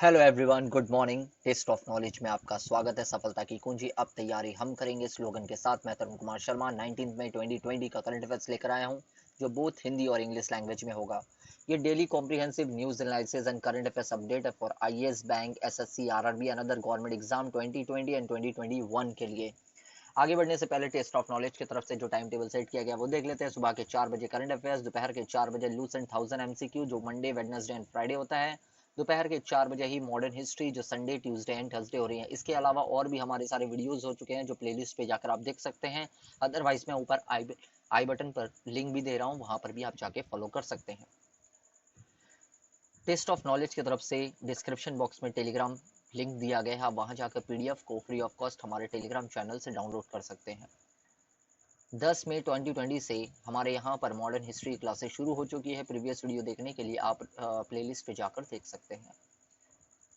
Hello everyone, good morning. Test of knowledge में आपका स्वागत है। सफलता की कुंजी अब तैयारी हम करेंगे स्लोगन के साथ। मैं तरुण कुमार शर्मा 19 मई 2020 का करंट अफेयर्स लेकर आया हूं, जो बोथ हिंदी और इंग्लिश लैंग्वेज में होगा। ये daily comprehensive news analysis and current affairs update है for IAS, bank, SSC, RRB and other government exam 2020 and 2021 के लिए। आगे बढ़ने से पहले टेस्ट ऑफ नॉलेज की तरफ से जो टाइम टेबल सेट किया गया वो देख लेते हैं। सुबह के 4 बजे करंट अफेयर्स, दोपहर के 4 बजे लूसेंट 1000 एमसीक्यू जो मंडे, वेडनेसडे एंड फ्राइडे होता है। दोपहर के 4 बजे ही मॉडर्न हिस्ट्री जो संडे, ट्यूसडे एंड थर्सडे हो रही है। इसके अलावा और भी हमारे सारे वीडियोस हो चुके हैं जो प्लेलिस्ट पे जाकर आप देख सकते हैं। अदरवाइज मैं ऊपर आई बटन पर लिंक भी दे रहा हूँ, वहां पर भी आप जाके फॉलो कर सकते हैं। टेस्ट ऑफ नॉलेज की तरफ से डिस्क्रिप्शन बॉक्स में टेलीग्राम लिंक दिया गया है, आप वहां जाकर पीडीएफ को फ्री ऑफ कॉस्ट हमारे टेलीग्राम चैनल से डाउनलोड कर सकते हैं। 10 मई 2020 से हमारे यहाँ पर मॉडर्न हिस्ट्री क्लासेस शुरू हो चुकी है। प्रीवियस वीडियो देखने के लिए आप प्लेलिस्ट पे जाकर देख सकते हैं।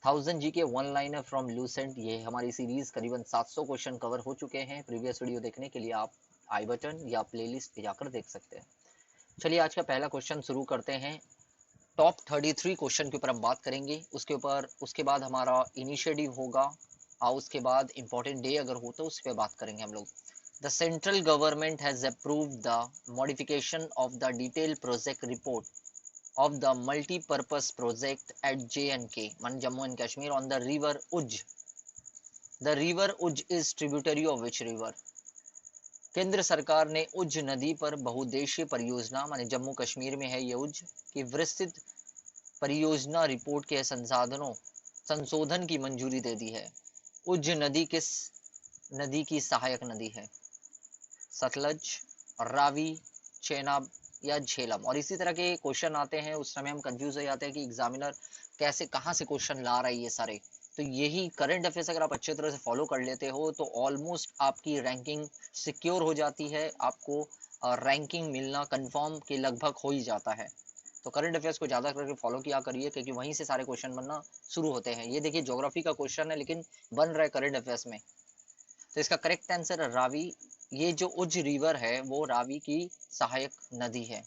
1000 जी के वन लाइनर फ्रॉम लूसेंट, ये हमारी सीरीज करीबन 700 क्वेश्चन कवर हो चुके हैं। प्रीवियस वीडियो देखने के लिए आप आई बटन या प्लेलिस्ट पे जाकर देख सकते हैं। चलिए आज का पहला क्वेश्चन शुरू करते हैं। टॉप 33 क्वेश्चन के ऊपर हम बात करेंगे, उसके बाद हमारा इनिशिएटिव होगा और उसके बाद इंपॉर्टेंट डे अगर हो तो उस पर बात करेंगे हम लोग। The central government has approved the modification of the detailed project report of the multi-purpose project at J&K, Jammu and Kashmir, on the river Uj. The river Uj is tributary of which river? केंद्र सरकार ने उज नदी पर बहुउद्देशीय परियोजना, माने जम्मू कश्मीर में है ये उज, की विस्तृत परियोजना रिपोर्ट के संशोधन की मंजूरी दे दी है। उज नदी किस नदी की सहायक नदी है? सतलज, रावी, चेनाब या झेलम? और इसी तरह के क्वेश्चन आते हैं, उस समय हम कंफ्यूज हो जाते हैं कि एग्जामिनर कैसे कहाँ से क्वेश्चन ला रहा है ये सारे। तो यही करंट अफेयर्स अगर आप अच्छे तरह से फॉलो कर लेते हो तो ऑलमोस्ट आपकी रैंकिंग सिक्योर हो जाती है, आपको रैंकिंग मिलना कंफर्म के लगभग हो ही जाता है। तो करंट अफेयर्स को ज्यादा करके फॉलो किया करिए, क्योंकि वहीं से सारे क्वेश्चन बनना शुरू होते हैं। ये देखिए ज्योग्राफी का क्वेश्चन है लेकिन बन रहा है करंट अफेयर्स में। तो इसका करेक्ट आंसर है रावी। ये जो उज रिवर है वो रावी की सहायक नदी है।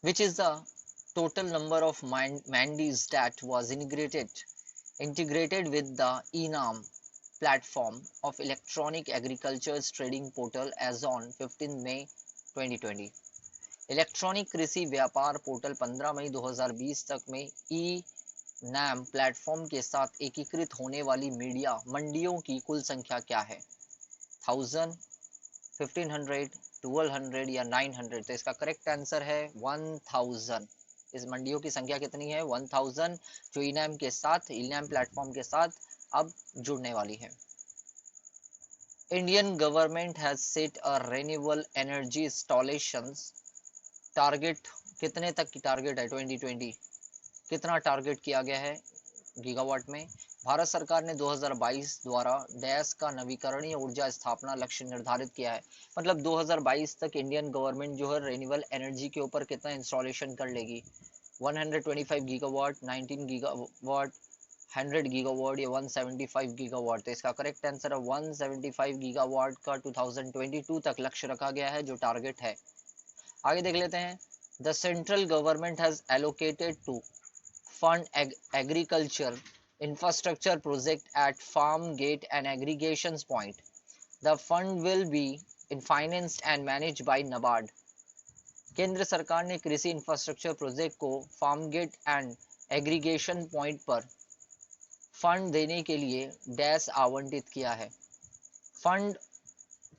Which is the total number of mandis that was integrated with the ENAM platform of electronic agriculture trading portal as on 15 May 2020? Electronic कृषि व्यापार पोर्टल 15 मई 2020 तक में ई नैम प्लेटफॉर्म के साथ एकीकृत होने वाली मीडिया मंडियों की कुल संख्या क्या है? 1000, 1500, 1200 या 900? तो इसका करेक्ट आंसर है 1000। इस मंडियों की संख्या कितनी है? 1000, जो इनैम प्लेटफॉर्म के साथ अब जुड़ने वाली है। Indian government has set a renewable energy installations target. कितने तक की टारगेट है 2020? कितना टारगेट किया गया है गीगावाट में? भारत सरकार ने 2022 द्वारा डैश का नवीकरणीय ऊर्जा स्थापना लक्ष्य निर्धारित किया है। मतलब 2022 तक इंडियन गवर्नमेंट जो है रिन्यूएबल एनर्जी के ऊपर कितना इंस्टॉलेशन कर लेगी? 125 गीगावाट, 19 गीगावाट, 100 गीगावाट या 175 गीगावाट? तो इसका करेक्ट आंसर है 175 गीगावाट का 2022 तक लक्ष्य रखा गया है, जो टारगेट है। आगे देख लेते हैं। The central government has allocated to fund agriculture infrastructure project at farm gate and aggregations point. The fund will be financed and managed by NABARD. केंद्र सरकार ने कृषि इंफ्रास्ट्रक्चर प्रोजेक्ट को farm gate and aggregation point पर fund देने के लिए dash आवंटित किया है। फंड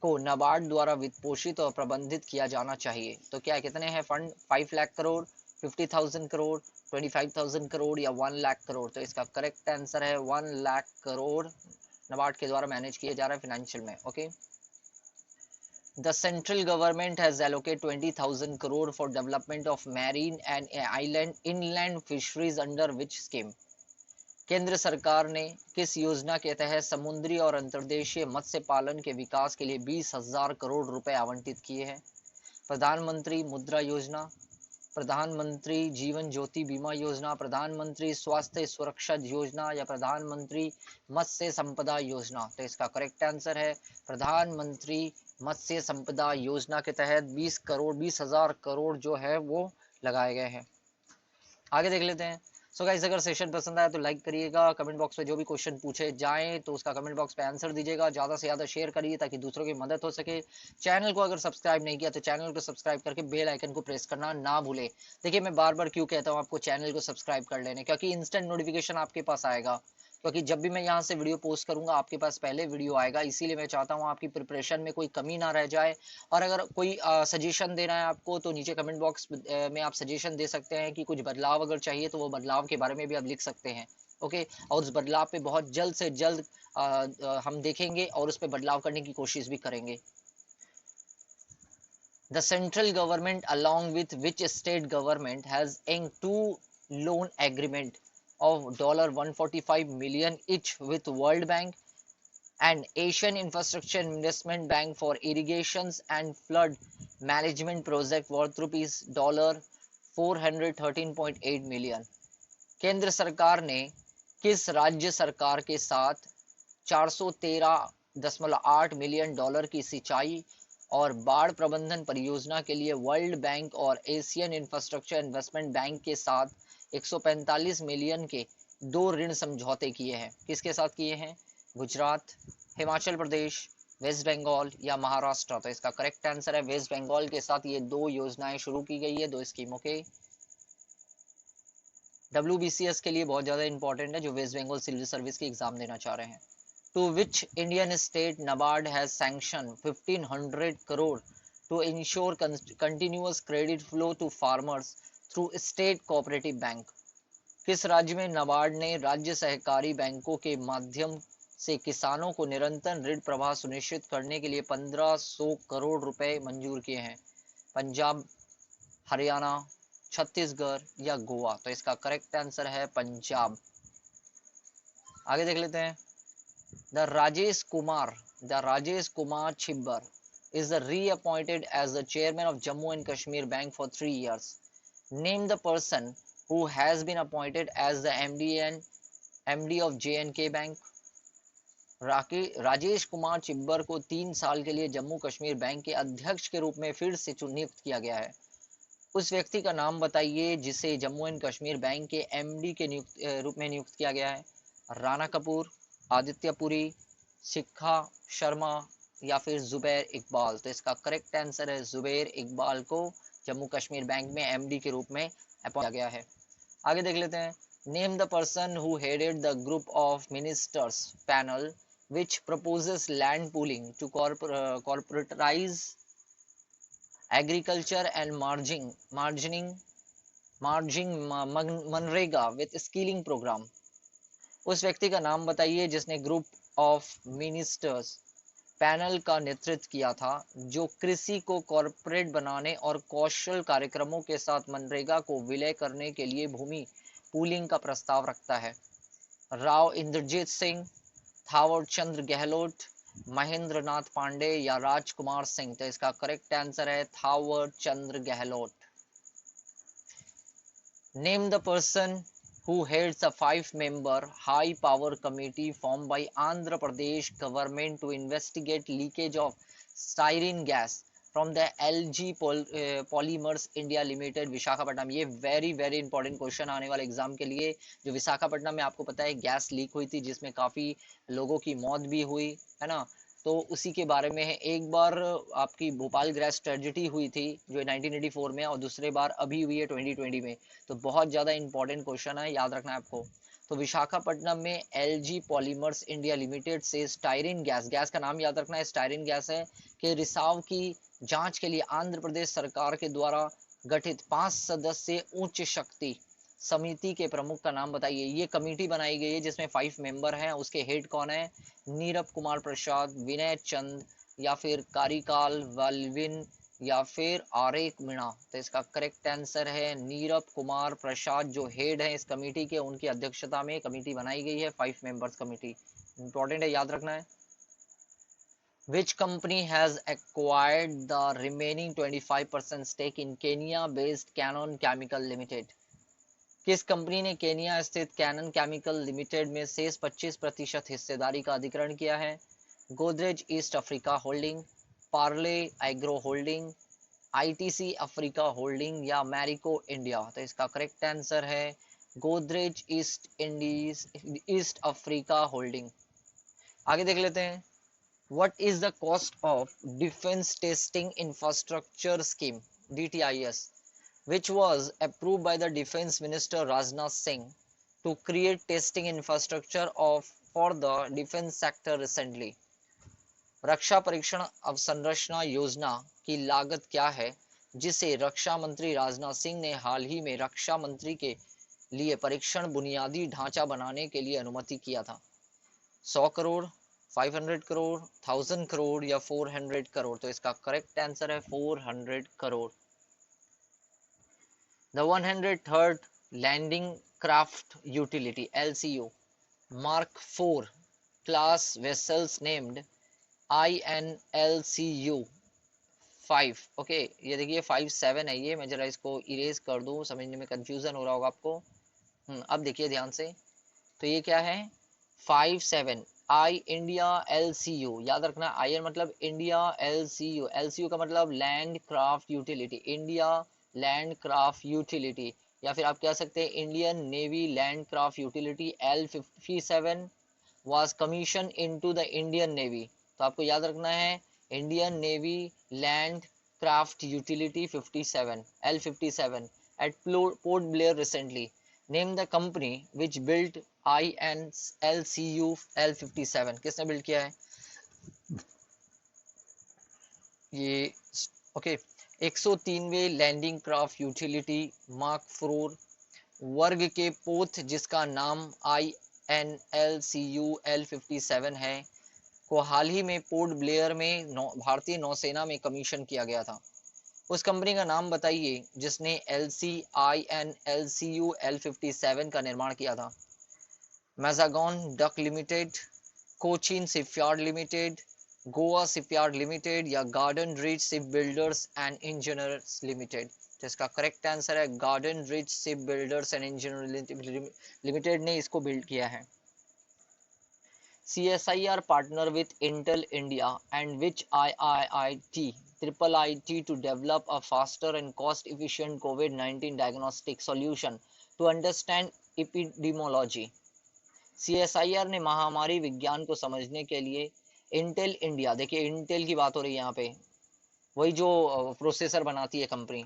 को नाबार्ड द्वारा वित्त पोषित और प्रबंधित किया जाना चाहिए। तो क्या कितने हैं फंड? 5 लाख करोड़, 50,000 करोड़, 25,000 करोड़ या 1 लाख करोड़? तो इसका करेक्ट आंसर है 1 लाख करोड़ नाबार्ड के द्वारा मैनेज किया जा रहा है फाइनेंशियल में। Okay. The central government has allocate 20,000 crore for development of marine and island inland fisheries under which scheme? केंद्र सरकार ने किस योजना के तहत समुद्री और अंतर्देशीय मत्स्य पालन के विकास के लिए 20,000 करोड़ रुपए आवंटित किए हैं? प्रधानमंत्री मुद्रा योजना, प्रधानमंत्री जीवन ज्योति बीमा योजना, प्रधानमंत्री स्वास्थ्य सुरक्षा योजना या प्रधानमंत्री मत्स्य संपदा योजना? तो इसका करेक्ट आंसर है प्रधानमंत्री मत्स्य संपदा योजना के तहत 20,000 करोड़ जो है वो लगाए गए हैं। आगे देख लेते हैं। सो गाइस, अगर सेशन पसंद आया तो लाइक करिएगा, कमेंट बॉक्स में जो भी क्वेश्चन पूछे जाएं तो उसका कमेंट बॉक्स पे आंसर दीजिएगा, ज्यादा से ज्यादा शेयर करिए ताकि दूसरों की मदद हो सके। चैनल को अगर सब्सक्राइब नहीं किया तो चैनल को सब्सक्राइब करके बेल आइकन को प्रेस करना ना भूले। देखिए, मैं बार बार क्यों कहता हूँ आपको चैनल को सब्सक्राइब कर लेने, क्योंकि इंस्टेंट नोटिफिकेशन आपके पास आएगा, क्योंकि जब भी मैं यहाँ से वीडियो पोस्ट करूंगा आपके पास पहले वीडियो आएगा। इसीलिए मैं चाहता हूँ आपकी प्रिपरेशन में कोई कमी ना रह जाए। और अगर कोई सजेशन देना है आपको तो नीचे कमेंट बॉक्स में आप सजेशन दे सकते हैं कि कुछ बदलाव अगर चाहिए तो वो बदलाव के बारे में भी आप लिख सकते हैं। ओके, और उस बदलाव पे बहुत जल्द से जल्द हम देखेंगे और उस पर बदलाव करने की कोशिश भी करेंगे। The central government, along with which state government, has inked two loan agreement of $145 million each with World Bank and Asian Infrastructure Investment Bank for irrigations and flood management project worth rupees $413.8 million. केंद्र सरकार ने किस राज्य सरकार के साथ 413.8 million dollar की सिंचाई और बाढ़ प्रबंधन परियोजना के लिए वर्ल्ड बैंक और एशियन इंफ्रास्ट्रक्चर इन्वेस्टमेंट बैंक के साथ 145 मिलियन के दो ऋण समझौते किए हैं? किसके साथ किए हैं? गुजरात, हिमाचल प्रदेश, वेस्ट बंगाल या महाराष्ट्र? तो इसका करेक्ट आंसर है वेस्ट बंगाल के साथ ये दो योजनाएं शुरू की गई है, दो स्कीमों के। WBCS के लिए बहुत ज़्यादा इंपॉर्टेंट है जो वेस्ट बंगाल सिविल सर्विस की एग्जाम देना चाह रहे हैं। To which Indian state NABARD has sanction 1500 crore to ensure continuous credit flow to farmers through state cooperative bank? किस राज्य में NABARD ने राज्य सहकारी बैंकों के माध्यम से किसानों को निरंतर ऋण प्रवाह सुनिश्चित करने के लिए 1500 करोड़ रुपए मंजूर किए हैं? पंजाब, हरियाणा, छत्तीसगढ़ या गोवा? तो इसका करेक्ट आंसर है पंजाब। आगे देख लेते हैं। The Rajesh Kumar Chhibber is reappointed as the chairman of Jammu and Kashmir Bank for 3 years. Name the person who has been appointed as the MD of J&K Bank. Rajesh Kumar Chhibber को 3 साल के लिए जम्मू कश्मीर बैंक के अध्यक्ष के रूप में फिर से नियुक्त किया गया है। उस व्यक्ति का नाम बताइए जिसे जम्मू एंड कश्मीर बैंक के MD के रूप में नियुक्त किया गया है। राणा कपूर, आदित्य पुरी, शिखा शर्मा या फिर जुबैर इकबाल? तो इसका करेक्ट आंसर है जुबैर इकबाल को जम्मू कश्मीर बैंक में MD के रूप में अपॉइंट किया गया है। आगे देख लेते हैं। Name the person who headed the group of ministers panel which proposes land pooling to corporatize agriculture and margining MNREGA with skilling programme? उस व्यक्ति का नाम बताइए जिसने ग्रुप ऑफ मिनिस्टर्स पैनल का नेतृत्व किया था जो कृषि को कॉर्पोरेट बनाने और कौशल कार्यक्रमों के साथ मनरेगा को विलय करने के लिए भूमि पूलिंग का प्रस्ताव रखता है। राव इंद्रजीत सिंह, थावर चंद्र गहलोत, महेंद्र नाथ पांडे या राजकुमार सिंह? तो इसका करेक्ट आंसर है Thawar Chandra Gehlot. Name the person who heads a 5-member high power committee formed by Andhra Pradesh government to investigate leakage of styrene gas from the LG Polymers India Limited Visakhapatnam? ये वेरी इंपॉर्टेंट क्वेश्चन आने वाले exam के लिए। जो विशाखापट्टनम में आपको पता है गैस लीक हुई थी जिसमें काफी लोगों की मौत भी हुई है ना, तो उसी के बारे में है। एक बार आपकी भोपाल गैस ट्रेजिडी हुई थी जो 1984 में, और दूसरे बार अभी हुई है 2020 में। तो बहुत ज़्यादा इंपॉर्टेंट क्वेश्चन है, याद रखना है आपको। तो विशाखापट्टनम में LG पॉलीमर्स इंडिया लिमिटेड से स्टाइरिन गैस का नाम याद रखना है, स्टाइरिन गैस है, के रिसाव की जांच के लिए आंध्र प्रदेश सरकार के द्वारा गठित 5 सदस्यीय उच्च शक्ति समिति के प्रमुख का नाम बताइए। ये कमेटी बनाई गई है जिसमें 5 मेंबर हैं, उसके हेड कौन है? नीरव कुमार प्रसाद, विनय चंद या फिर कारिकाल वाल्विन या फिर आरेक मीणा? तो इसका करेक्ट आंसर है नीरव कुमार प्रसाद जो हेड है इस कमेटी के, उनकी अध्यक्षता में कमेटी बनाई गई है 5 मेंबर्स कमेटी। इंपॉर्टेंट है, याद रखना है। Which company has acquired the remaining 25% stake in Kenya-based Canon Chemical Limited? किस कंपनी ने केनिया स्थित कैनन केमिकल लिमिटेड में शेष 25% हिस्सेदारी का अधिग्रहण किया है? Godrej east Africa holding, Parle agro holding, ITC Africa holding या मैरिको इंडिया? तो इसका करेक्ट आंसर है गोदरेज ईस्ट अफ्रीका होल्डिंग। आगे देख लेते हैं, what is the cost of defence testing infrastructure scheme DTIS which was approved by the defense minister Rajnath Singh to create testing infrastructure of for the defense sector recently। रक्षा परीक्षण अवसंरचना योजना की लागत क्या है जिसे रक्षा मंत्री राजनाथ सिंह ने हाल ही में रक्षा मंत्री के लिए परीक्षण बुनियादी ढांचा बनाने के लिए अनुमति किया था? 100 करोड़, 500 करोड़, 1000 करोड़ या 400 करोड़? तो इसका करेक्ट आंसर है 400 crore. The 103rd Landing Craft Utility LCU Mark IV class vessels named INLCU 5। Okay, ये देखिए 57 है, ये मैं जरा इसको इरेज कर दूं, समझने में कंफ्यूजन हो रहा होगा आपको। अब देखिए ध्यान से, तो ये क्या है 57 आई इंडिया LCU, याद रखना IN मतलब इंडिया, LCU का मतलब land craft utility, India land craft utility, या फिर आप कह सकते हैं Indian navy land craft utility L57 was commissioned into the Indian Navy। तो आपको याद रखना है Indian navy land craft utility 57 L57 at Port Blair recently। Name the company which built INLCU L57। किसने बिल्ड किया है ये? ओके, 103वें लैंडिंग क्राफ्ट यूटिलिटी मार्क 4 वर्ग के पोत जिसका नाम INLCU L57 है को हाल ही में पोर्ट ब्लेयर में भारतीय नौसेना में कमीशन किया गया था। उस कंपनी का नाम बताइए जिसने INLCU L57 का निर्माण किया था। Mazagon dock limited, Cochin shipyard limited, Goa shipyard limited या garden reach ship builders and engineers limited? तो इसका करेक्ट आंसर है garden reach ship builders and engineer limited ने इसको बिल्ड किया है। CSIR partner with Intel India and which IIIT to develop a faster and cost-efficient COVID-19 diagnostic solution to understand epidemiology। CSIR ने महामारी विज्ञान को समझने के लिए इंटेल इंडिया, देखिए इंटेल की बात हो रही है यहाँ पे, वही जो प्रोसेसर बनाती है कंपनी,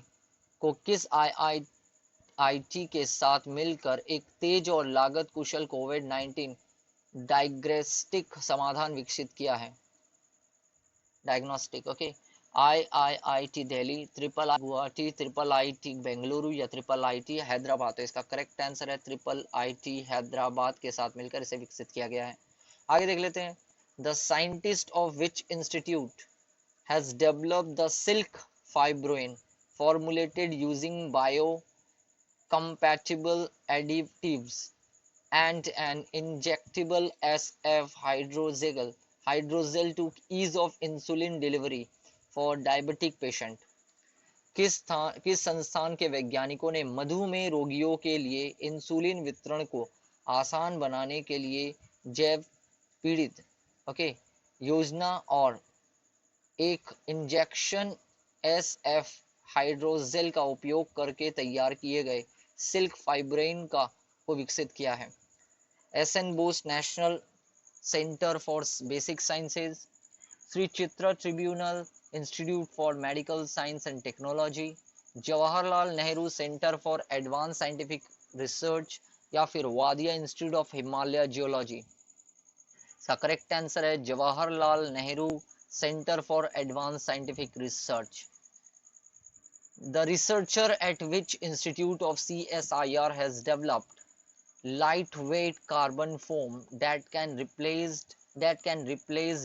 को किस IIIT के साथ मिलकर एक तेज और लागत कुशल कोविड-19 डायग्नोस्टिक समाधान विकसित किया है। Diagnostic, okay. IIIT Delhi, IIIT Guwahati, IIIT Bengaluru या IIIT हैदराबाद? तो इसका करेक्ट आंसर है IIIT हैदराबाद के साथ मिलकर इसे विकसित किया गया है। आगे देख लेते हैं, the scientist of which institute has developed the silk fibroin formulated using biocompatible additives and an injectable SF hydrogel to ease of insulin delivery for diabetic patient। किस संस्थान के वैज्ञानिकों ने मधुमेह रोगियों के लिए इंसुलिन वितरण को आसान बनाने के लिए जैव पीड़ित योजना और एक इंजेक्शन SF हाइड्रोजेल का उपयोग करके तैयार किए गए सिल्क फाइब्रोइन को विकसित किया है? SN Bose national centre for basic sciences, Shri Chitra tribunal institute for medical science and technology, Jawaharlal Nehru centre for advance scientific research या फिर वादिया इंस्टीट्यूट ऑफ हिमालय जियोलॉजी? इसका करेक्ट आंसर है Jawaharlal Nehru centre for advance scientific research. The researcher at which institute of CSIR has developed lightweight carbon foam that can replace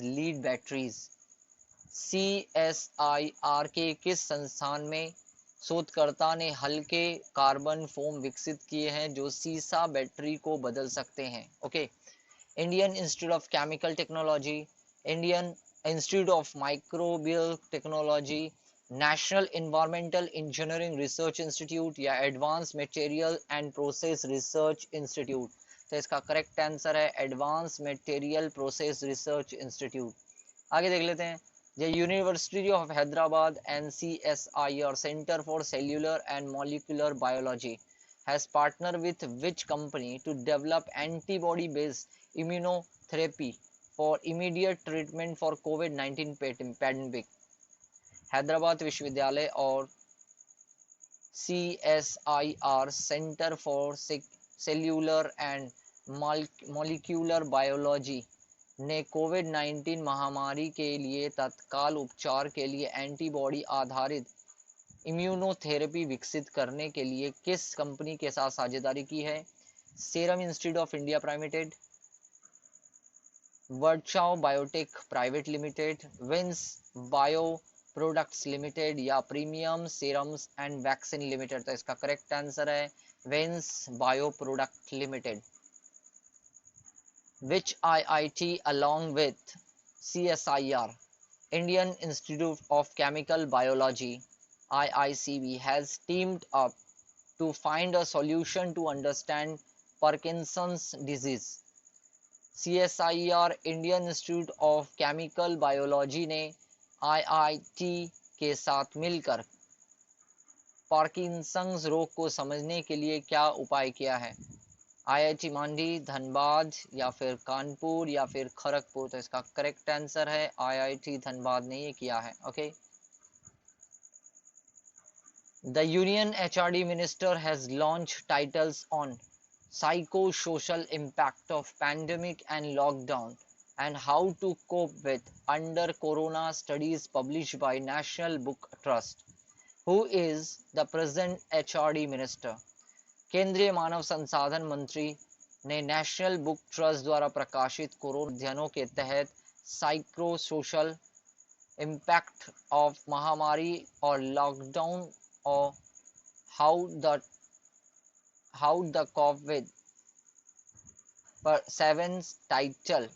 lead batteries? CSIR के किस संस्थान में शोधकर्ता ने हल्के कार्बन फोम विकसित किए हैं जो सीसा बैटरी को बदल सकते हैं? Indian institute of chemical technology, Indian institute of microbial technology, national environmental engineering research institute या advance material and process research institute? तो इसका करेक्ट आंसर है advance material process research institute. आगे देख लेते हैं, the university of Hyderabad and CSIR centre for cellular and molecular biology has partnered with which company to develop antibody based immunotherapy for immediate treatment for COVID-19 pandemic? Hyderabad विश्वविद्यालय और CSIR centre for cellular and molecular biology ने कोविड-19 महामारी के लिए तत्काल उपचार के लिए एंटीबॉडी आधारित इम्यूनोथेरेपी विकसित करने के लिए किस कंपनी के साथ साझेदारी की है? Serum institute of India private, Virchow biotech private limited, Vins bio products limited या premium serums and vaccine limited? तो इसका करेक्ट आंसर है Vins bio product limited. Which IIT along with CSIR, Indian Institute of Chemical Biology, IICB, has teamed up to find a solution to understand Parkinson's disease? CSIR, Indian Institute of Chemical Biology ने IIT के साथ मिलकर Parkinson's रोग को समझने के लिए क्या उपाय किया है? IIT मांडी, धनबाद या फिर कानपुर या फिर खड़गपुर? तो इसका करेक्ट आंसर है IIT धनबाद ने ये किया है. Okay. The Union HRD Minister has launched titles on psychosocial impact of pandemic and lockdown and how to cope with under corona studies published by National Book Trust. Who is the present HRD Minister? केंद्रीय मानव संसाधन मंत्री ने national book trust द्वारा प्रकाशित corona अध्ययनों के तहत psychosocial impact of महामारी और लॉकडाउन और हाउ द कोविड पर 7 टाइटल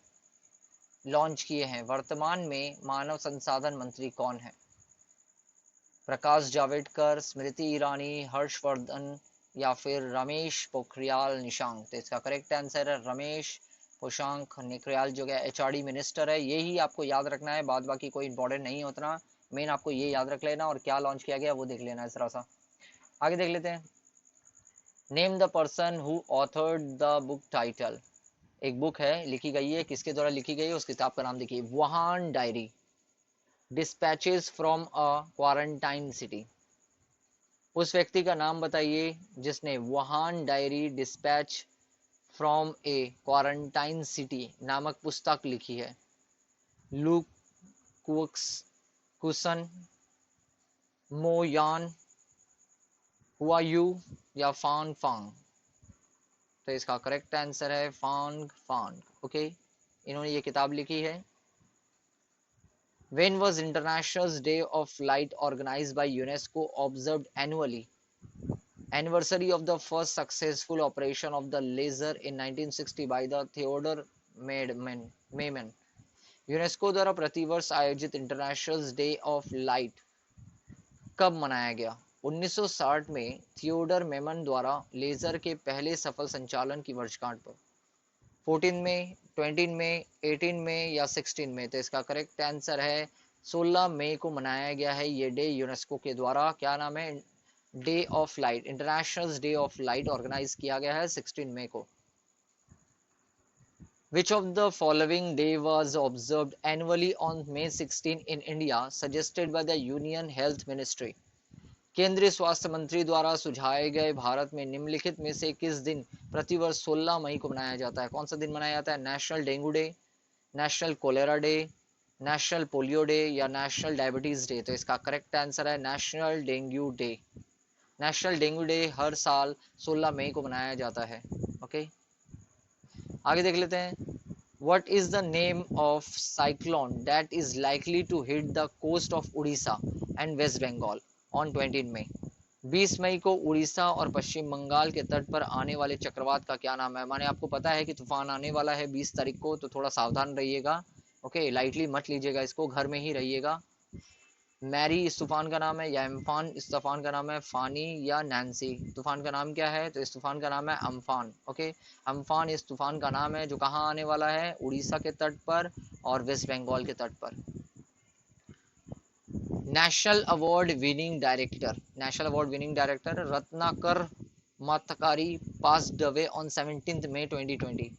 लॉन्च किए हैं. वर्तमान में मानव संसाधन मंत्री कौन है? प्रकाश जावड़ेकर, स्मृति ईरानी, हर्षवर्धन या फिर रमेश पोखरियाल निशंक? तो इसका करेक्ट आंसर है रमेश पोशांक निकरियाल जो है HRD मिनिस्टर है. यही आपको याद रखना है, बाद बाकी कोई इंपॉर्टेंट नहीं होता. मेन आपको ये याद रख लेना और क्या लॉन्च किया गया वो देख लेना. इस तरह सा आगे देख लेते हैं. Name the person who authored the book title. एक बुक है लिखी गई है, किसके द्वारा लिखी गई है उस किताब का नाम देखिए. Wuhan diary, dispatches from a quarantine city. उस व्यक्ति का नाम बताइए जिसने Wuhan diary dispatch from A quarantine city नामक पुस्तक लिखी है. लुक कुसन, मो यान, हुआ यू या फान फांग? तो इसका करेक्ट आंसर है फांग फांग. ओके, इन्होंने ये किताब लिखी है. When was International Day of Light organized by UNESCO observed annually? Anniversary of the first successful operation of the laser in 1960 by the Theodore Maiman. UNESCO द्वारा प्रतिवर्ष आयोजित इंटरनेशनल डे ऑफ लाइट कब मनाया गया? 1960 में थियोडर मेमन द्वारा laser के पहले सफल संचालन की वर्षगांठ पर. 14 में, 20 में, 18 में या 16 में? तो इसका करेक्ट आंसर है 16 मई को मनाया गया है ये डे यूनेस्को के द्वारा. क्या नाम है? Day of light, international day of light organise किया गया है 16 मई को. Which of the following day was observed annually on May 16 in India suggested by the Union Health Ministry? केंद्रीय स्वास्थ्य मंत्री द्वारा सुझाए गए भारत में निम्नलिखित में से किस दिन प्रतिवर्ष 16 मई को मनाया जाता है? कौन सा दिन मनाया जाता है? National dengue day, national cholera day, national polio day या नेशनल डायबिटीज डे? तो इसका करेक्ट आंसर है national dengue day. National dengue day हर साल 16 मई को मनाया जाता है. ओके, आगे देख लेते हैं. What is the name of cyclone that is likely to hit the coast of Odisha and West Bengal on 20 मई? 20 मई को उड़ीसा और पश्चिम बंगाल के तट पर आने वाले चक्रवात का क्या नाम है? माने आपको पता है कि तूफान आने वाला है 20 तारीख को, तो थोड़ा सावधान रहिएगा. ओके, लाइटली मत लीजिएगा इसको, घर में ही रहिएगा. मैरी इस तूफान का नाम है या अम्फान इस तूफान का नाम है? फानी या नैन्सी? तूफान का नाम क्या है? तो इस तूफान का नाम है अम्फान. ओके, अम्फान इस तूफान का नाम है जो कहाँ आने वाला है? उड़ीसा के तट पर और वेस्ट बंगाल के तट पर. National award winning director, national award winning director Ratnakar Matakari passed away on 17th May 2020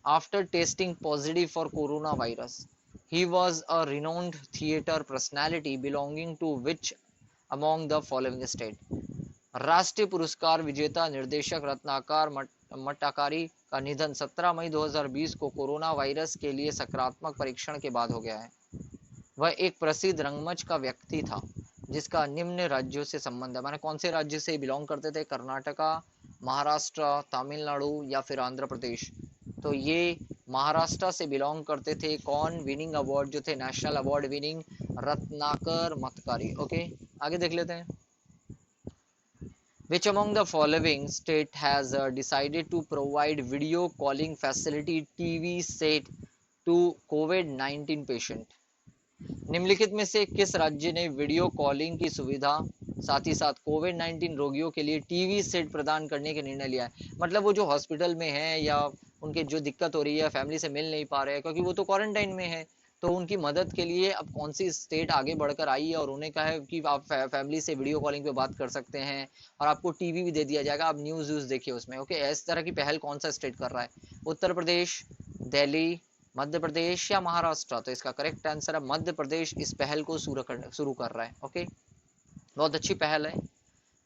after testing positive for coronavirus. He was a renowned theatre personality belonging to which among the following state? राष्ट्रीय पुरस्कार विजेता निर्देशक रत्नाकर मटाकारी का निधन 17 मई 2020 को corona virus के लिए सकारात्मक परीक्षण के बाद हो गया है। वह एक प्रसिद्ध रंगमंच का व्यक्ति था जिसका निम्न राज्यों से संबंध है। माने कौन से राज्य से बिलोंग करते थे? कर्नाटका, महाराष्ट्र, तमिलनाडु या फिर आंध्र प्रदेश। तो ये महाराष्ट्र से बिलोंग करते थे। कौन? विनिंग अवार्ड जो थे, national award winning Ratnakar Matkari. Okay, आगे देख लेते हैं। Which among the following state has decided to provide video calling facility TV set to COVID-19 patient? निम्नलिखित में से किस राज्य ने वीडियो कॉलिंग की सुविधा साथ ही साथ कोविड-19 रोगियों के लिए टीवी सेट प्रदान करने का निर्णय लिया है? मतलब वो जो हॉस्पिटल में है या उनके जो दिक्कत हो रही है, फैमिली से मिल नहीं पा रहे हैं क्योंकि वो तो क्वारंटाइन में है, तो उनकी मदद के लिए अब कौन सी स्टेट आगे बढ़कर आई है और उन्हें कहा है कि आप फैमिली से वीडियो कॉलिंग पे बात कर सकते हैं और आपको टीवी भी दे दिया जाएगा, आप न्यूज़ देखिए उसमें। ओके, इस तरह की पहल कौन सा स्टेट कर रहा है? उत्तर प्रदेश, दिल्ली, मध्य प्रदेश या महाराष्ट्र? तो इसका करेक्ट आंसर है मध्य प्रदेश इस पहल को शुरू कर रहा है। ओके, बहुत अच्छी पहल है।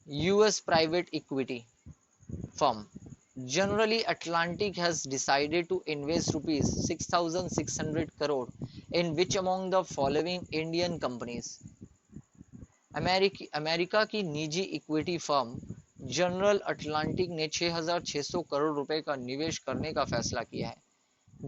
US private equity firm Generally Atlantic has decided to invest rupees 6,600 crore in which among the following Indian companies? America की निजी इक्विटी फर्म जनरल अटलांटिक ने 6,600 करोड़ रुपए का निवेश करने का फैसला किया है,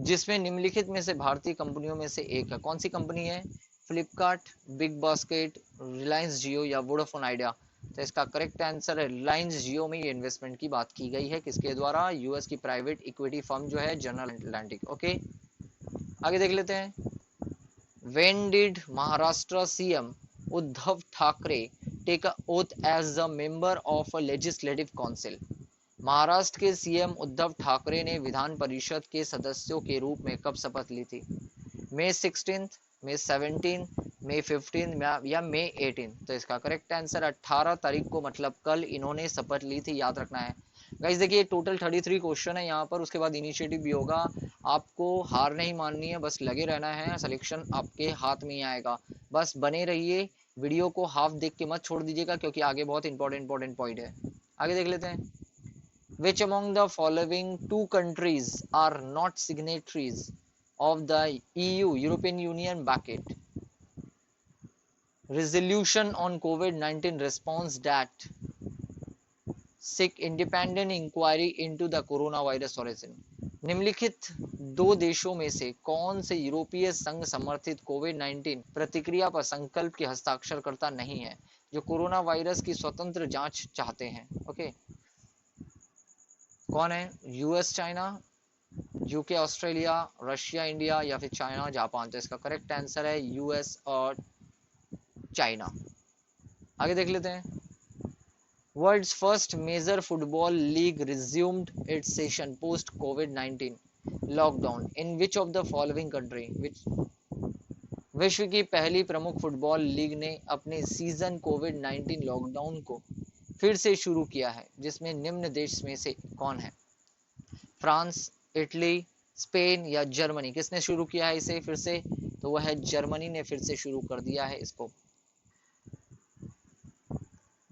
जिसमें निम्नलिखित में से भारतीय कंपनियों में से एक है। कौन सी कंपनी है? फ्लिपकार्ट, बिग बास्केट, रिलायंस जियो या वोडाफोन आइडिया? तो इसका करेक्ट आंसर है रिलायंस जियो में ये इन्वेस्टमेंट की बात की गई है। किसके द्वारा? यूएस की प्राइवेट इक्विटी फर्म जो है जनरल अटलांटिक। ओके, आगे देख लेते हैं। When did Maharashtra CM Uddhav Thackeray take a oath as the member of a legislative council? Maharashtra के सीएम उद्धव ठाकरे ने विधान परिषद के सदस्यों के रूप में कब शपथ ली थी? May 16th, May 17th, May 15th या May 18th? तो इसका करेक्ट आंसर 18 तारीख को, मतलब कल इन्होंने शपथ ली थी, याद रखना है। गाइस देखिए टोटल 33 क्वेश्चन है यहाँ पर, उसके बाद इनिशिएटिव भी होगा। आपको हार नहीं माननी है, बस लगे रहना है, सिलेक्शन आपके हाथ में ही आएगा। बस बने रहिए, वीडियो को हाफ देख के मत छोड़ दीजिएगा क्योंकि आगे बहुत इंपॉर्टेंट पॉइंट है। आगे देख लेते हैं। Which among the following two countries are not signatories of the EU European Union bucket resolution on COVID-19 response that seek independent inquiry into the coronavirus origin? निम्नलिखित दो देशों में से कौन से यूरोपीय संघ समर्थित कोविड-19 प्रतिक्रिया पर संकल्प के हस्ताक्षरकर्ता नहीं है, जो कोरोना वायरस की स्वतंत्र जांच चाहते हैं? ओके, कौन है? US, China, UK, Australia, Russia, India या फिर चाइना, जापान? तो इसका करेक्ट आंसर है यूएस और चाइना। आगे देख लेते हैं। World's first major football league resumed its session post कोविड-19 lockdown in which of the following country? विश्व की पहली प्रमुख फुटबॉल लीग ने अपने सीजन कोविड-19 लॉकडाउन को फिर से शुरू किया है, जिसमें निम्न देश में से कौन है? फ्रांस, इटली, स्पेन या जर्मनी? किसने शुरू किया है इसे फिर से? तो वह है जर्मनी ने फिर से शुरू कर दिया है इसको।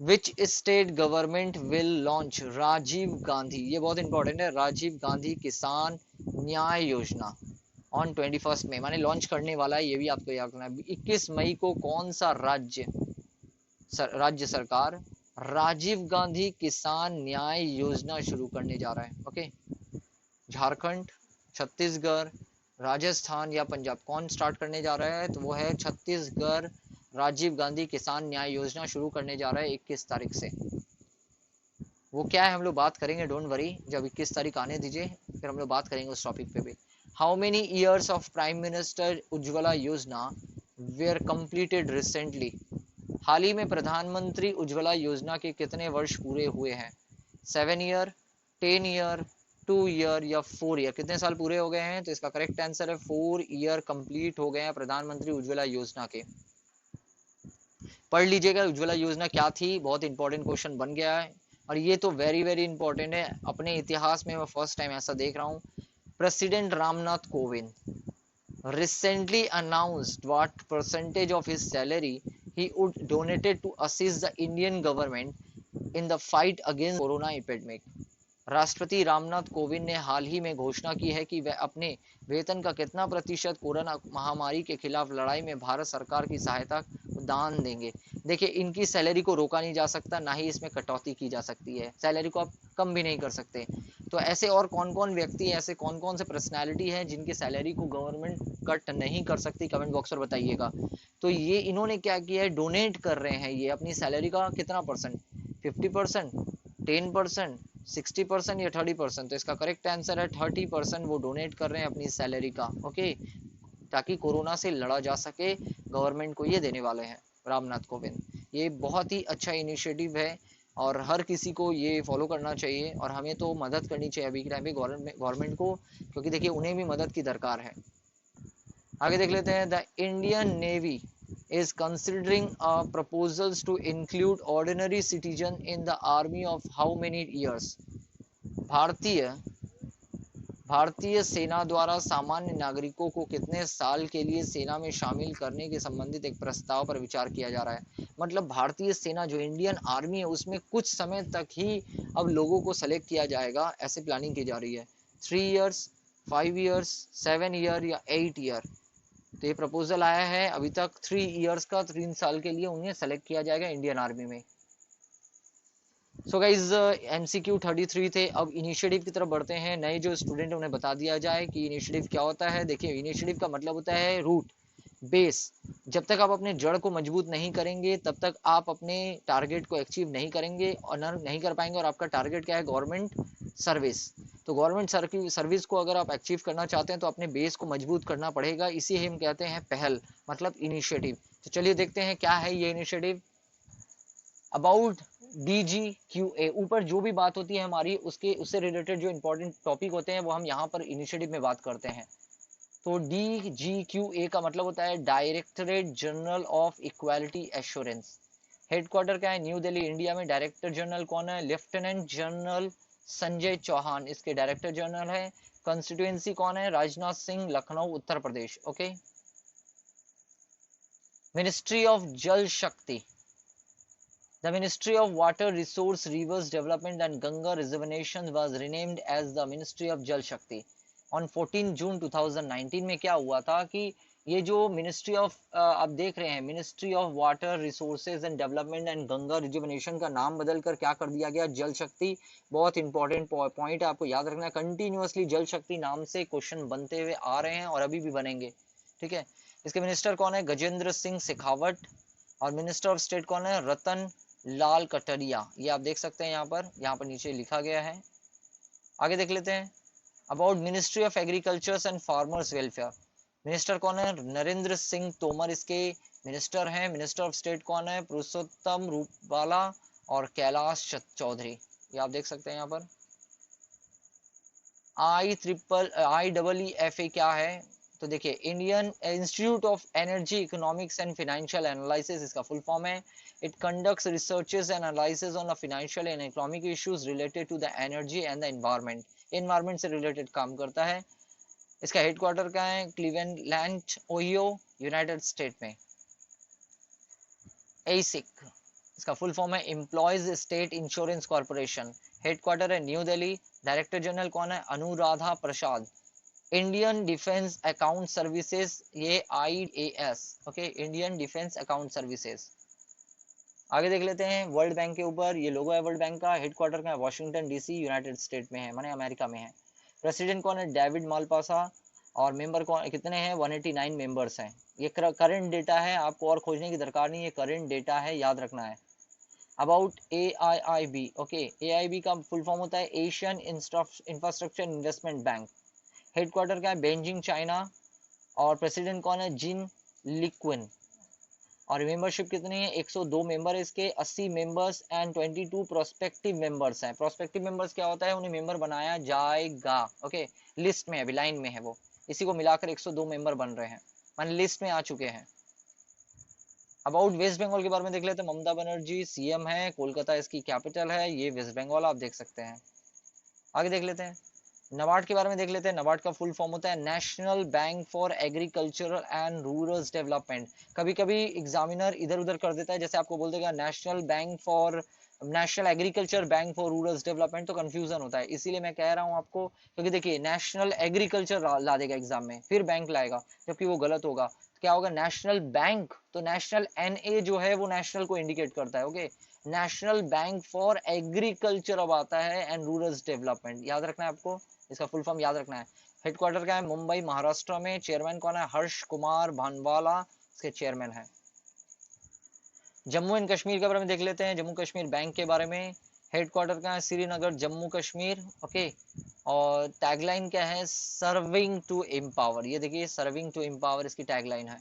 Which state government will launch Rajiv Gandhi, ये बहुत इंपॉर्टेंट है, राजीव गांधी किसान न्याय योजना ऑन 21 मई, माने लॉन्च करने वाला है, ये भी आपको याद रखना है। 21 मई को कौन सा राज्य सरकार राजीव गांधी किसान न्याय योजना शुरू करने जा रहा है? ओके, झारखंड, छत्तीसगढ़, राजस्थान या पंजाब? कौन स्टार्ट करने जा रहा है? तो वो है छत्तीसगढ़। राजीव गांधी किसान न्याय योजना शुरू करने जा रहा है 21 तारीख से। वो क्या है हम लोग बात करेंगे, डोंट वरी, जब 21 तारीख आने दीजिए फिर हम लोग बात करेंगे उस टॉपिक पे भी। How many years of prime minister Ujjwala योजना वेयर कंप्लीटेड रिसेंटली? हाल ही में प्रधानमंत्री उज्ज्वला योजना के कितने वर्ष पूरे हुए हैं? 7 ईयर, 10 ईयर, 2 ईयर या 4 ईयर? कितने साल पूरे हो गए हैं? तो इसका करेक्ट आंसर है 4 ईयर कंप्लीट हो गए हैं प्रधानमंत्री उज्ज्वला योजना के। पढ़ लीजिएगा उज्ज्वला योजना क्या थी, बहुत इंपॉर्टेंट क्वेश्चन बन गया है। और ये तो वेरी वेरी इंपॉर्टेंट है, अपने इतिहास में मैं फर्स्ट टाइम ऐसा देख रहा हूँ। President Ramnath Kovind recently announced what percentage of his salary he would donated to assist the Indian government in the fight against corona epidemic। राष्ट्रपति रामनाथ कोविंद ने हाल ही में घोषणा की है कि वह अपने वेतन का कितना प्रतिशत कोरोना महामारी के खिलाफ लड़ाई में भारत सरकार की सहायता दान देंगे। देखिए, इनकी सैलरी को रोका नहीं जा सकता, ना ही इसमें कटौती की जा सकती है, सैलरी को आप कम भी नहीं कर सकते। तो ऐसे और कौन कौन व्यक्ति, ऐसे कौन कौन से पर्सनैलिटी हैं जिनकी सैलरी को गवर्नमेंट कट नहीं कर सकती, कमेंट बॉक्स में बताइएगा। तो ये इन्होंने क्या किया है, डोनेट कर रहे हैं ये अपनी सैलरी का कितना परसेंट, 50%, 10%, 60% या 30%। तो इसका करेक्ट आंसर है 30% वो डोनेट कर रहे हैं अपनी सैलरी का, ओके, ताकि कोरोना से लड़ा जा सके। गवर्नमेंट को ये देने वाले हैं रामनाथ कोविंद। ये बहुत ही अच्छा इनिशिएटिव है और हर किसी को ये फॉलो करना चाहिए, और हमें तो मदद करनी चाहिए अभी के टाइम पे गवर्नमेंट को, क्योंकि देखिए उन्हें भी मदद की दरकार है। आगे देख लेते हैं। The Indian navy is considering proposals to include ordinary citizen in the army of how many years। भारतीय भारतीय सेना द्वारा सामान्य नागरिकों को कितने साल के लिए सेना में शामिल करने के संबंधित एक प्रस्ताव पर विचार किया जा रहा है। मतलब भारतीय सेना जो इंडियन आर्मी है उसमें कुछ समय तक ही अब लोगों को सेलेक्ट किया जाएगा, ऐसे प्लानिंग की जा रही है। 3 इयर्स, 5 इयर्स, 7 ईयर या 8 ईयर। तो ये प्रपोजल आया है अभी तक 3 इयर्स का, 3 साल के लिए उन्हें सेलेक्ट किया जाएगा इंडियन आर्मी में। सो गाइज MCQ 33 थे। अब इनिशिएटिव की तरफ बढ़ते हैं। नए जो स्टूडेंट उन्हें बता दिया जाए कि इनिशिएटिव क्या होता है। देखिए, इनिशिएटिव का मतलब होता है रूट, बेस। जब तक आप अपने जड़ को मजबूत नहीं करेंगे तब तक आप अपने टारगेट को अचीव नहीं करेंगे, ऑनर नहीं कर पाएंगे। और आपका टारगेट क्या है, गवर्नमेंट सर्विस। तो गवर्नमेंट सर्विस को अगर आप अचीव करना चाहते हैं तो अपने बेस को मजबूत करना पड़ेगा। इसी हम कहते हैं पहल, मतलब इनिशिएटिव। तो चलिए देखते हैं क्या है ये इनिशिएटिव। अबाउट DGQA, ऊपर जो भी बात होती है हमारी उससे रिलेटेड जो इंपॉर्टेंट टॉपिक होते हैं वो हम यहाँ पर इनिशिएटिव में बात करते हैं। तो DGQA का मतलब होता है directorate general of equality assurance. Headquarter क्या है, न्यू दिल्ली इंडिया में। डायरेक्टर जनरल कौन है, लेफ्टिनेंट जनरल संजय चौहान इसके डायरेक्टर जनरल है। कंस्टिट्यूएंसी कौन है, Rajnath Singh, Lucknow Uttar Pradesh, okay. Ministry of जल शक्ति। The Ministry of Water Resource, Rivers Development and Ganga Rejuvenation was renamed as the Ministry of Jal Shakti on 14 June 2019। में क्या हुआ था कि ये जो मिनिस्ट्री ऑफ आप देख रहे हैं, ministry of water resources and development and Ganga rejuvenation का नाम बदल कर क्या कर दिया गया, जल शक्ति। बहुत इंपॉर्टेंट पॉइंट है, आपको याद रखना है। कंटिन्यूअसली जल शक्ति नाम से क्वेश्चन बनते हुए आ रहे हैं और अभी भी बनेंगे, ठीक है। इसके मिनिस्टर कौन है, गजेंद्र सिंह शेखावत। और मिनिस्टर ऑफ स्टेट कौन है, रतन लाल कटरिया। ये आप देख सकते हैं यहाँ पर नीचे लिखा गया है। आगे देख लेते हैं। About ministry of agriculture and farmers welfare. Minister कौन है, नरेंद्र सिंह तोमर इसके मिनिस्टर हैं। मिनिस्टर ऑफ स्टेट कौन है, पुरुषोत्तम रूपाला और कैलाश चौधरी। ये आप देख सकते हैं यहाँ पर। IEEE क्या है, तो देखिए Indian institute of Energy Economics and Financial Analysis इसका फुल फॉर्म है। It conducts researches and analysis on financial and economic issues related to the energy and the environment. Environment से रिलेटेड काम करता है। इसका हेडक्वार्टर कहाँ है, क्लीवेलैंड ओहियो यूनाइटेड स्टेट में। एसिक इसका फुल फॉर्म है employees state insurance corporation. Headquarter है न्यू दिल्ली। डायरेक्टर जनरल कौन है, Anuradha Prasad. Indian defence account services, ये IAS, okay, Indian defence account services. आगे देख लेते हैं वर्ल्ड बैंक के ऊपर। ये लोगो है वर्ल्ड बैंक का। हेडक्वार्टर का है वाशिंगटन DC यूनाइटेड स्टेट में है, माने अमेरिका में है। प्रेसिडेंट कौन है, डेविड मालपासा। और मेंबर कौन कितने हैं, 189 मेंबर्स हैं। ये करंट डेटा है, आपको और खोजने की दरकार नहीं है, करंट डेटा है, याद रखना है। अबाउट AIIB, ओके, AIIB का फुल फॉर्म होता है Asian infrastructure investment bank. Headquarter क्या है, बेजिंग चाइना। और प्रेसिडेंट कौन है, जिन लिक्विन। और मेंबरशिप कितनी है, 102 मेंबर है इसके, 80 मेंबर्स एंड 22 प्रोस्पेक्टिव मेंबर्स हैं। प्रोस्पेक्टिव मेंबर्स क्या होता है, उन्हें मेंबर बनाया जाएगा, ओके, लिस्ट में अभी लाइन में है वो। इसी को मिलाकर 102 मेंबर बन रहे हैं, मान लिस्ट में आ चुके हैं। अबाउट वेस्ट बंगाल के बारे में देख लेते हैं। ममता बनर्जी सीएम है, कोलकाता इसकी कैपिटल है, ये वेस्ट बंगाल आप देख सकते हैं। आगे देख लेते हैं, नबार्ड के बारे में देख लेते हैं। नबार्ड का फुल फॉर्म होता है national bank for agricultural and rural development. कभी कभी एग्जामिनर इधर उधर कर देता है, जैसे आपको बोल देगा national bank for national agriculture bank for rural development, तो कंफ्यूजन होता है, इसीलिए मैं कह रहा हूं आपको, क्योंकि देखिए नेशनल एग्रीकल्चर ला देगा एग्जाम में, फिर बैंक लाएगा, जबकि वो गलत होगा। तो क्या होगा, नेशनल बैंक, तो नेशनल एनए जो है वो नेशनल को इंडिकेट करता है। Okay, national bank for agriculture अब आता है एंड रूरल डेवलपमेंट, याद रखना है आपको, इसका फुल फॉर्म याद रखना है। हेडक्वार्टर क्या है, मुंबई महाराष्ट्र में। चेयरमैन कौन है, हर्ष कुमार भानवाला इसके चेयरमैन है। जम्मू एंड कश्मीर के बारे में देख लेते हैं, जम्मू कश्मीर बैंक के बारे में। हेडक्वार्टर का है श्रीनगर, जम्मू कश्मीर। ओके, और टैगलाइन क्या है, सर्विंग टू एम्पावर, ये देखिए सर्विंग टू एम्पावर इसकी टैगलाइन है।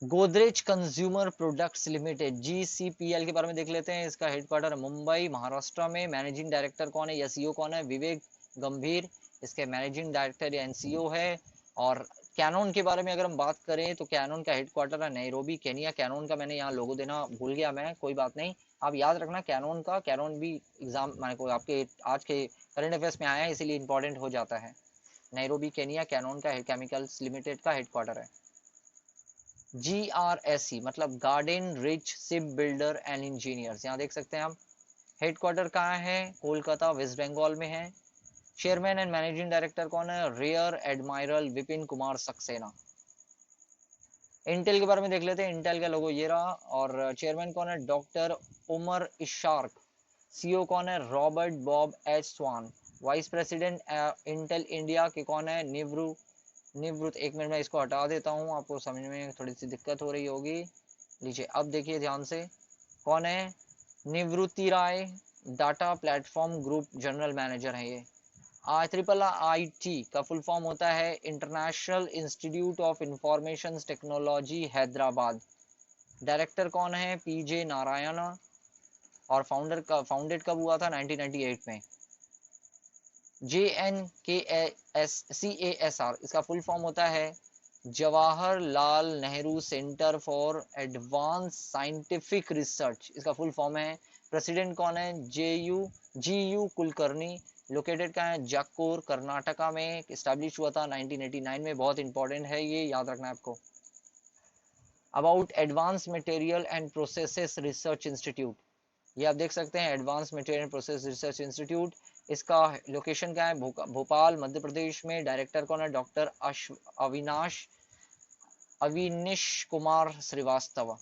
Godrej consumer products limited GCPL के बारे में देख लेते हैं, इसका हेडक्वार्टर मुंबई महाराष्ट्र में। मैनेजिंग डायरेक्टर कौन है या सीईओ कौन है, विवेक गंभीर इसके मैनेजिंग डायरेक्टर या एनसीओ है। और कैनन के बारे में अगर हम बात करें तो कैनन का हेडक्वार्टर है नैरोबी केनिया। कैनन का मैंने यहाँ लोगो देना भूल गया मैं, कोई बात नहीं, आप याद रखना कैनन का। कैनन भी एग्जाम माने को आपके आज के करंट अफेयर्स में आया है, इसीलिए इंपॉर्टेंट हो जाता है। नैरोबी केनिया कैनन का केमिकल्स लिमिटेड का हेडक्वार्टर है। GRSE मतलब garden reach ship builder and engineers, यहाँ देख सकते हैं आप। हेडक्वार्टर कहाँ है, कोलकाता वेस्ट बंगाल में है। चेयरमैन एंड मैनेजिंग डायरेक्टर कौन है, rear admiral Vipin Kumar Saxena. Intel के बारे में देख लेते हैं, इंटेल का लोगो ये रहा। और चेयरमैन कौन है, डॉक्टर उमर इशार्क। सीईओ कौन है, रॉबर्ट बॉब एच स्वान। वाइस प्रेसिडेंट इंटेल इंडिया के कौन है, निवृत्त। एक मिनट में इसको हटा देता हूँ, आपको समझ में थोड़ी सी दिक्कत हो रही होगी। लीजिए अब देखिए ध्यान से, कौन है, Nivruti Rai. Data platform group general manager है ये। IIIT का फुल फॉर्म होता है international institute of information technology Hyderabad. Director कौन है, PJ नारायण। और फाउंडेड कब हुआ था, 1998 में। JNKCASR इसका फुल फॉर्म होता है Jawaharlal Nehru centre for advance scientific research, इसका फुल फॉर्म है। प्रेसिडेंट कौन है, GU कुलकर्णी। लोकेटेड कहाँ है, जागपुर कर्नाटका में। स्टैब्लिश हुआ था 1989 में, बहुत इंपॉर्टेंट है ये, याद रखना है आपको। About advance material and processes research institute, ये आप देख सकते हैं advance material process research institute. इसका लोकेशन क्या है, भोपाल मध्य प्रदेश में। डायरेक्टर कौन है, डॉक्टर अविनिश कुमार श्रीवास्तव।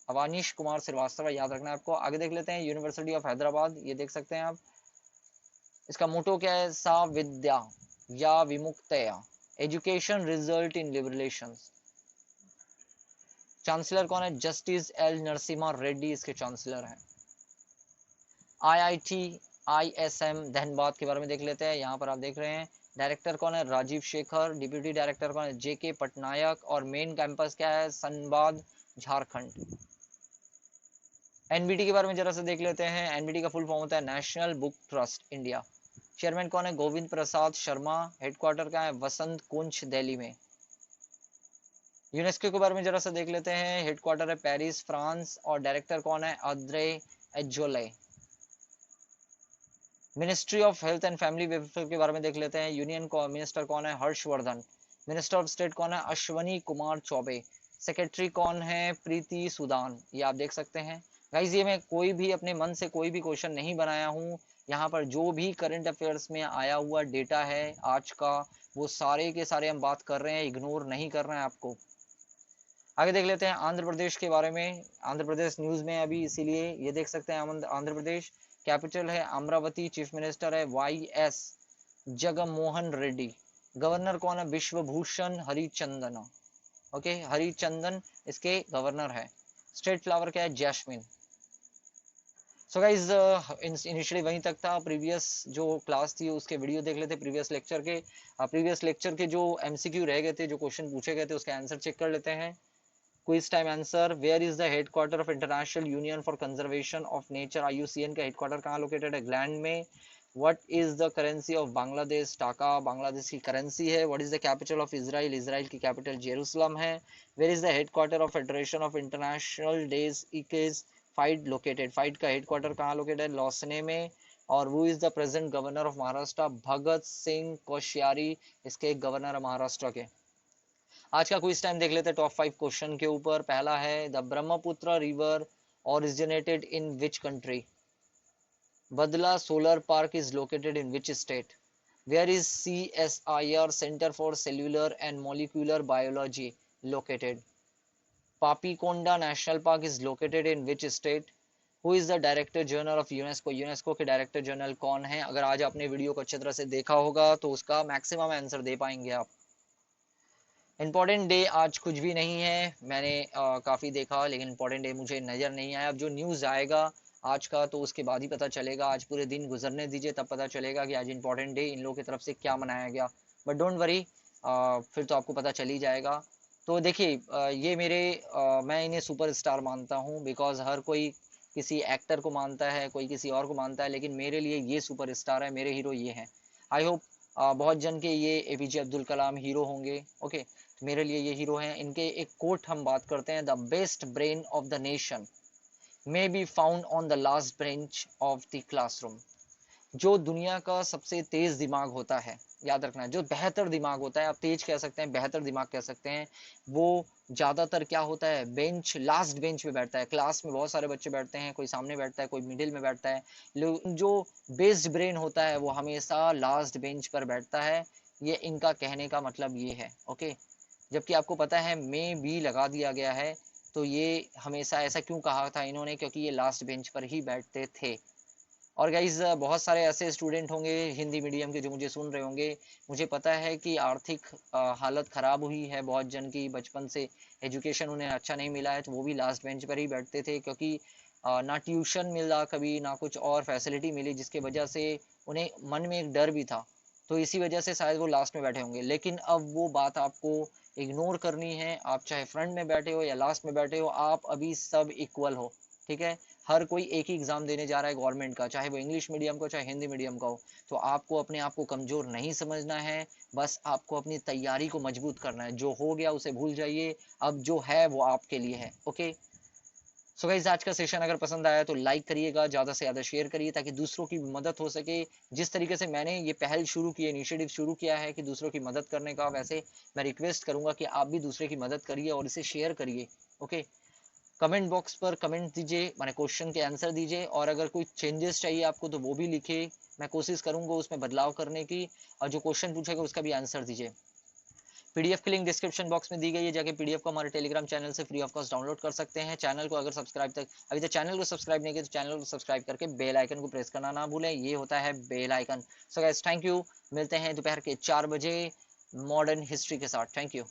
अवानिश कुमार श्रीवास्तव, याद रखना है आपको। आगे देख लेते हैं, यूनिवर्सिटी ऑफ हैदराबाद, ये देख सकते हैं आप। इसका मोटो क्या है, सा विद्या या विमुक्तया, एजुकेशन रिजल्ट इन लिबरेशंस। चांसलर कौन है, जस्टिस एल नरसिम्हा रेड्डी इसके चांसलर हैं। IIT ISM धनबाद के बारे में देख लेते हैं, यहाँ पर आप देख रहे हैं। डायरेक्टर कौन है, राजीव शेखर। डिप्यूटी डायरेक्टर कौन है, JK पटनायक। और मेन कैंपस क्या है, सनबाद झारखंड। NBT के बारे में जरा से देख लेते हैं। NBT का फुल फॉर्म होता है national book trust India. Chairman कौन है, गोविंद प्रसाद शर्मा। हेडक्वार्टर क्या है, वसंत कुंज दिल्ली में। यूनेस्को के बारे में जरा सा देख लेते हैं, हेडक्वार्टर है पेरिस फ्रांस। और डायरेक्टर कौन है, Audrey Azoulay. Ministry of health and family welfare के बारे में देख लेते हैं। यूनियन मिनिस्टर कौन है, हर्षवर्धन। मिनिस्टर ऑफ स्टेट कौन है, अश्वनी कुमार चौबे। सेक्रेटरी कौन है, प्रीति सुदान, ये आप देख सकते हैं। गाइस ये मैं कोई भी अपने मन से कोई भी क्वेश्चन नहीं बनाया हूँ, यहाँ पर जो भी करंट अफेयर्स में आया हुआ डेटा है आज का, वो सारे के सारे हम बात कर रहे हैं, इग्नोर नहीं करना है आपको। आगे देख लेते हैं आंध्र प्रदेश के बारे में। आंध्र प्रदेश न्यूज में अभी, इसीलिए ये देख सकते हैं आंध्र प्रदेश। कैपिटल है अमरावती। चीफ मिनिस्टर है YS जगनमोहन रेड्डी। गवर्नर कौन है, विश्वभूषण हरिचंदन। ओके, हरिचंदन इसके गवर्नर है। स्टेट फ्लावर क्या है, जैस्मिन। सो गाइज इनिशियली वहीं तक था। प्रीवियस जो क्लास थी उसके वीडियो देख लेते, प्रीवियस लेक्चर के जो MCQ रह गए थे, जो क्वेश्चन पूछे गए थे, उसके आंसर चेक कर लेते हैं। Quiz time answer, where is the headquarter of International Union for Conservation of Nature, IUCN का हेडक्वार्टर कहाँ लोकेटेड है, ग्लैंड में। What is the currency of Bangladesh? Taka Bangladesh की करेंसी है। What is the capital of Israel? Israel की capital Jerusalem है। Where is the headquarter of Federation of International डेज इज फाइड लोकेटेड? फाइड का हेडक्वार्टर कहाँ लोकेटेड है? लॉसने में। और वो is the present governor of Maharashtra? Bhagat Singh Koshyari इसके गवर्नर है महाराष्ट्र के। आज का क्विज टाइम देख लेते हैं टॉप 5 क्वेश्चन के ऊपर। पहला है the Brahmaputra river originated in which country? Badla Solar Park is located in which state? Where is CSIR Center for Cellular and Molecular Biology located? Papikonda National Park is located in which state? Who is the Director General of UNESCO? UNESCO के director general कौन है? अगर आज आपने video को अच्छी तरह से देखा होगा तो उसका मैक्सिमम आंसर दे पाएंगे आप। इंपॉर्टेंट डे आज कुछ भी नहीं है, मैंने काफ़ी देखा लेकिन इंपॉर्टेंट डे मुझे नज़र नहीं आया। अब जो न्यूज़ आएगा आज का तो उसके बाद ही पता चलेगा। आज पूरे दिन गुजरने दीजिए तब पता चलेगा कि आज इंपॉर्टेंट डे इन लोगों की तरफ से क्या मनाया गया। बट डोंट वरी, फिर तो आपको पता चल ही जाएगा। तो देखिए ये मेरे मैं इन्हें सुपरस्टार मानता हूँ बिकॉज हर कोई किसी एक्टर को मानता है, कोई किसी और को मानता है, लेकिन मेरे लिए ये सुपरस्टार है, मेरे हीरो ये हैं। आई होप बहुत जन के ये एपीजे अब्दुल कलाम हीरो होंगे। ओके, मेरे लिए ये हीरो हैं। इनके एक कोट हम बात करते हैं, the best brain of the nation may be found on the last bench of the classroom. जो दुनिया का सबसे तेज दिमाग होता है, याद रखना, जो बेहतर दिमाग होता है, आप तेज कह सकते हैं, बेहतर दिमाग कह सकते हैं, वो ज्यादातर क्या होता है, बेंच, लास्ट बेंच पे बैठता है। क्लास में बहुत सारे बच्चे बैठते हैं, कोई सामने बैठता है, कोई मिडिल में बैठता है, लेकिन जो बेस्ट ब्रेन होता है वो हमेशा लास्ट बेंच पर बैठता है। ये इनका कहने का मतलब ये है। ओके, जबकि आपको पता है में भी लगा दिया गया है, तो ये हमेशा ऐसा क्यों कहा था इन्होंने? क्योंकि ये लास्ट बेंच पर ही बैठते थे। और गाइज बहुत सारे ऐसे स्टूडेंट होंगे हिंदी मीडियम के जो मुझे सुन रहे होंगे, मुझे पता है कि आर्थिक हालत खराब हुई है बहुत जन की, बचपन से एजुकेशन उन्हें अच्छा नहीं मिला है, तो वो भी लास्ट बेंच पर ही बैठते थे क्योंकि ना ट्यूशन मिला कभी, ना कुछ और फैसिलिटी मिली, जिसके वजह से उन्हें मन में एक डर भी था, तो इसी वजह से शायद वो लास्ट में बैठे होंगे। लेकिन अब वो बात आपको इग्नोर करनी है। आप चाहे फ्रंट में बैठे हो या लास्ट में बैठे हो, आप अभी सब इक्वल हो। ठीक है, हर कोई एक ही एग्जाम देने जा रहा है गवर्नमेंट का, चाहे वो इंग्लिश मीडियम का चाहे हिंदी मीडियम का हो। तो आपको अपने आप को कमजोर नहीं समझना है, बस आपको अपनी तैयारी को मजबूत करना है। जो हो गया उसे भूल जाइए, अब जो है वो आपके लिए है। ओके, सो गाइस आज का सेशन अगर पसंद आया तो लाइक करिएगा, ज़्यादा से ज़्यादा शेयर करिए ताकि दूसरों की भी मदद हो सके। जिस तरीके से मैंने ये पहल शुरू की है, इनिशिएटिव शुरू किया है कि दूसरों की मदद करने का, वैसे मैं रिक्वेस्ट करूंगा कि आप भी दूसरे की मदद करिए और इसे शेयर करिए। ओके, कमेंट बॉक्स पर कमेंट दीजिए, माने क्वेश्चन के आंसर दीजिए, और अगर कोई चेंजेस चाहिए आपको तो वो भी लिखिए, मैं कोशिश करूंगा उसमें बदलाव करने की, और जो क्वेश्चन पूछेगा उसका भी आंसर दीजिए। पीडीएफ की लिंक डिस्क्रिप्शन बॉक्स में दी गई है, जाके पीडीएफ को हमारे टेलीग्राम चैनल से फ्री ऑफ कॉस्ट डाउनलोड कर सकते हैं। चैनल को अगर अभी तक चैनल को सब्सक्राइब नहीं किया तो चैनल को सब्सक्राइब करके बेल आइकन को प्रेस करना ना भूलें, ये होता है bell icon. So guys thank you, मिलते हैं दोपहर के 4 बजे मॉडर्न हिस्ट्री के साथ। Thank you.